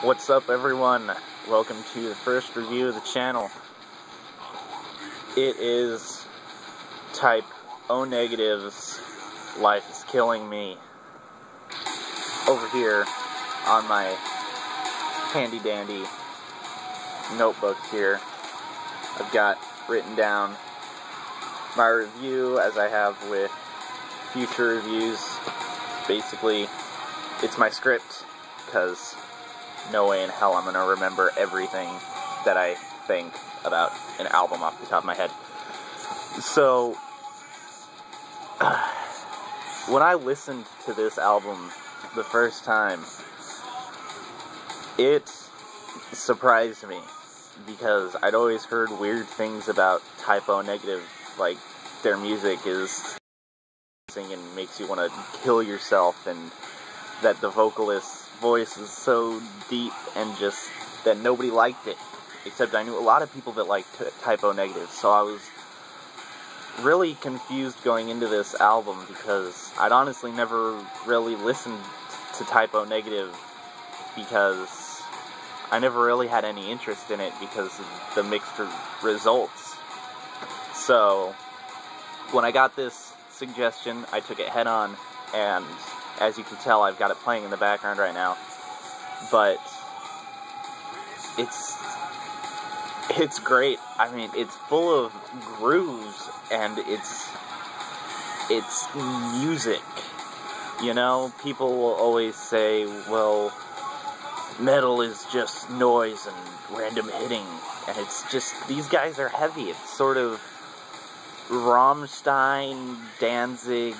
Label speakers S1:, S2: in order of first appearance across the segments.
S1: What's up, everyone? Welcome to the first review of the channel. It is Type O Negative's Life is Killing Me. Over here on my handy dandy notebooks here, I've got written down my review as I have with future reviews. Basically, it's my script, because no way in hell I'm going to remember everything that I think about an album off the top of my head. So, when I listened to this album the first time, it surprised me, because I'd always heard weird things about Type O Negative, like their music is and makes you want to kill yourself, and that the vocalist's voice is so deep, and just that nobody liked it, except I knew a lot of people that liked Type O Negative. So I was really confused going into this album, because I'd honestly never really listened to Type O Negative, because I never really had any interest in it because of the mixed results. So when I got this suggestion, I took it head on, and as you can tell, I've got it playing in the background right now. But it's great. I mean, it's full of grooves, and it's music. You know, people will always say, well, metal is just noise and random hitting, and it's just, these guys are heavy. It's sort of Rammstein, Danzig.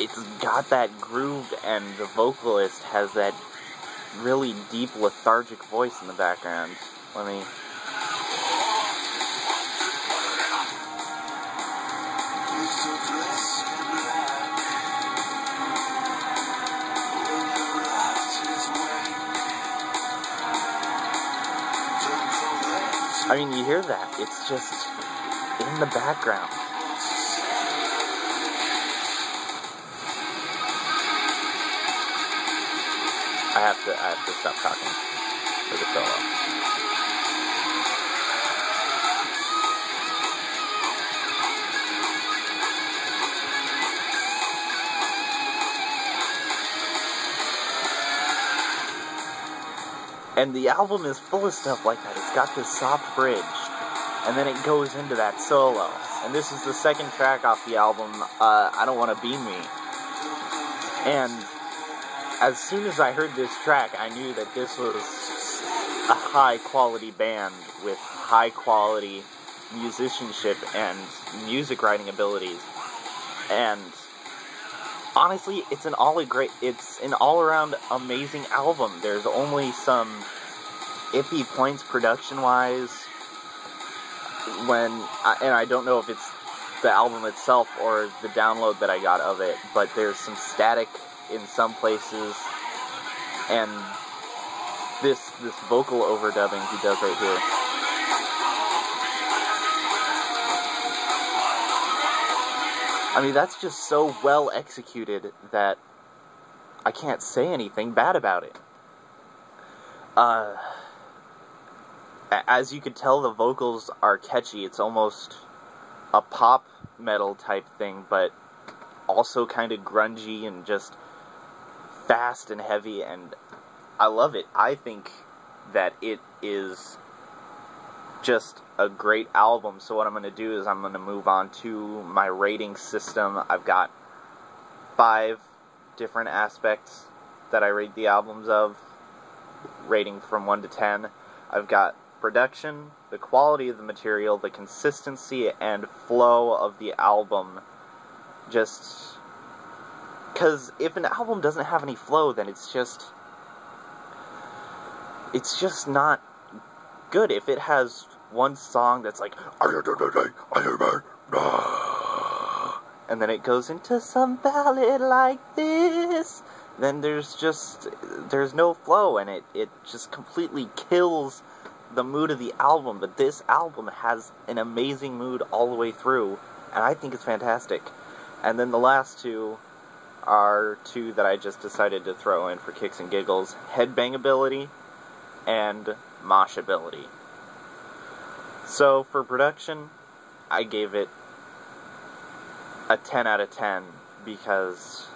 S1: It's got that groove, and the vocalist has that really deep, lethargic voice in the background. Let me... I mean, you hear that. It's just in the background. I have to stop talking for the solo. And the album is full of stuff like that. It's got this soft bridge, and then it goes into that solo. And this is the second track off the album, I Don't Want to Be Me. And as soon as I heard this track, I knew that this was a high-quality band with high-quality musicianship and music writing abilities. And honestly, it's an all-around amazing album. There's only some iffy points production-wise, and I don't know if it's the album itself or the download that I got of it, but there's some static in some places, and this vocal overdubbing he does right here. I mean, that's just so well executed that I can't say anything bad about it. As you could tell, the vocals are catchy. It's almost a pop metal type thing, but also kind of grungy and just fast and heavy, and I love it. I think that it is just a great album. So what I'm going to do is I'm going to move on to my rating system. I've got 5 different aspects that I rate the albums of, rating from 1 to 10. I've got production, the quality of the material, the consistency and flow of the album. Just because if an album doesn't have any flow, then it's just not good. If it has one song that's like, and then it goes into some ballad like this, then there's no flow, and it just completely kills the mood of the album. But this album has an amazing mood all the way through, and I think it's fantastic. And then the last two are two that I just decided to throw in for kicks and giggles: headbangability and moshability. So for production, I gave it a 10 out of 10 because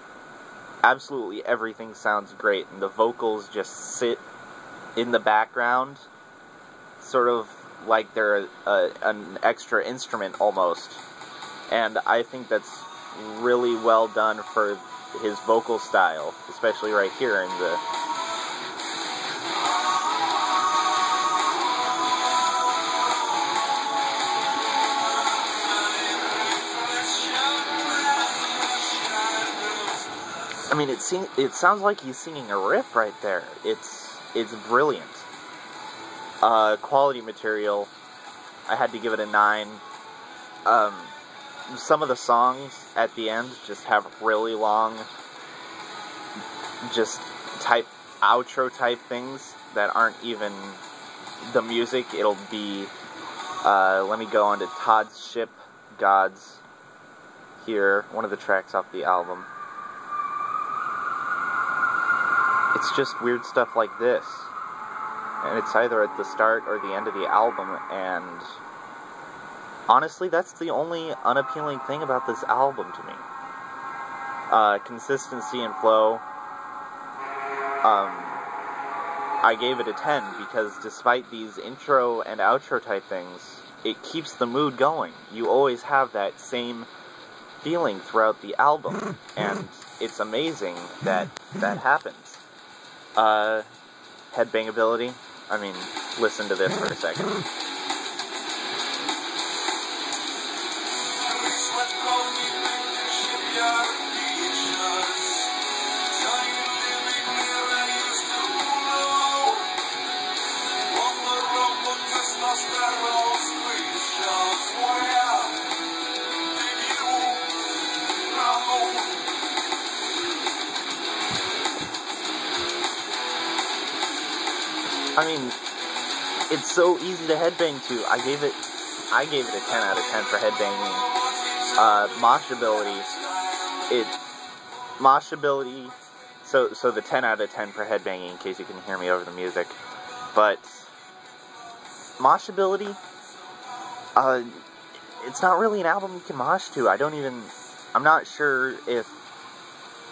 S1: absolutely everything sounds great, and the vocals just sit in the background, sort of like they're an extra instrument almost. And I think that's really well done for his vocal style, especially right here in the... I mean, it sounds like he's singing a riff right there. It's brilliant. Quality material, I had to give it a 9. Some of the songs at the end just have really long, just outro type things that aren't even the music. It'll be, let me go on to Todd's Ship, Gods, here, one of the tracks off the album. It's just weird stuff like this. And it's either at the start or the end of the album, and honestly, that's the only unappealing thing about this album to me. Consistency and flow. I gave it a 10 because despite these intro and outro type things, it keeps the mood going. You always have that same feeling throughout the album, and it's amazing that that happens. Headbangability. I mean, listen to this for a second. I mean, it's so easy to headbang to. I gave it a 10 out of 10 for headbanging. Moshability, so the 10 out of 10 for headbanging, in case you can hear me over the music. But moshability, it's not really an album you can mosh to. I'm not sure if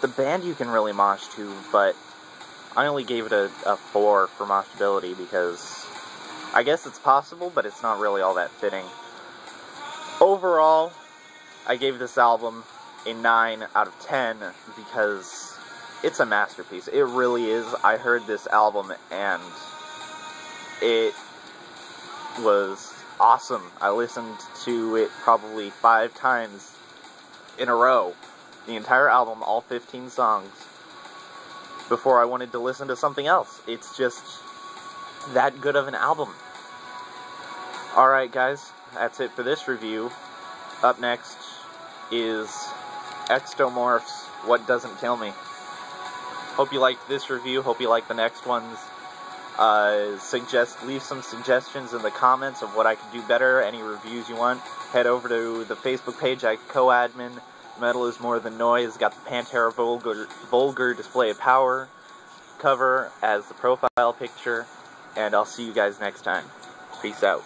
S1: the band you can really mosh to, but I only gave it a 4 for moshability because I guess it's possible, but it's not really all that fitting. Overall, I gave this album a 9 out of 10 because it's a masterpiece. It really is. I heard this album and it was awesome. I listened to it probably 5 times in a row. The entire album, all 15 songs, before I wanted to listen to something else. It's just that good of an album. Alright guys, that's it for this review. Up next is Extomorphs, What Doesn't Kill Me. Hope you liked this review, hope you like the next ones. Leave some suggestions in the comments of what I could do better, any reviews you want. Head over to the Facebook page, I co-admin. Metal is More Than Noise, got the Pantera Vulgar Display of Power cover as the profile picture, and I'll see you guys next time. Peace out.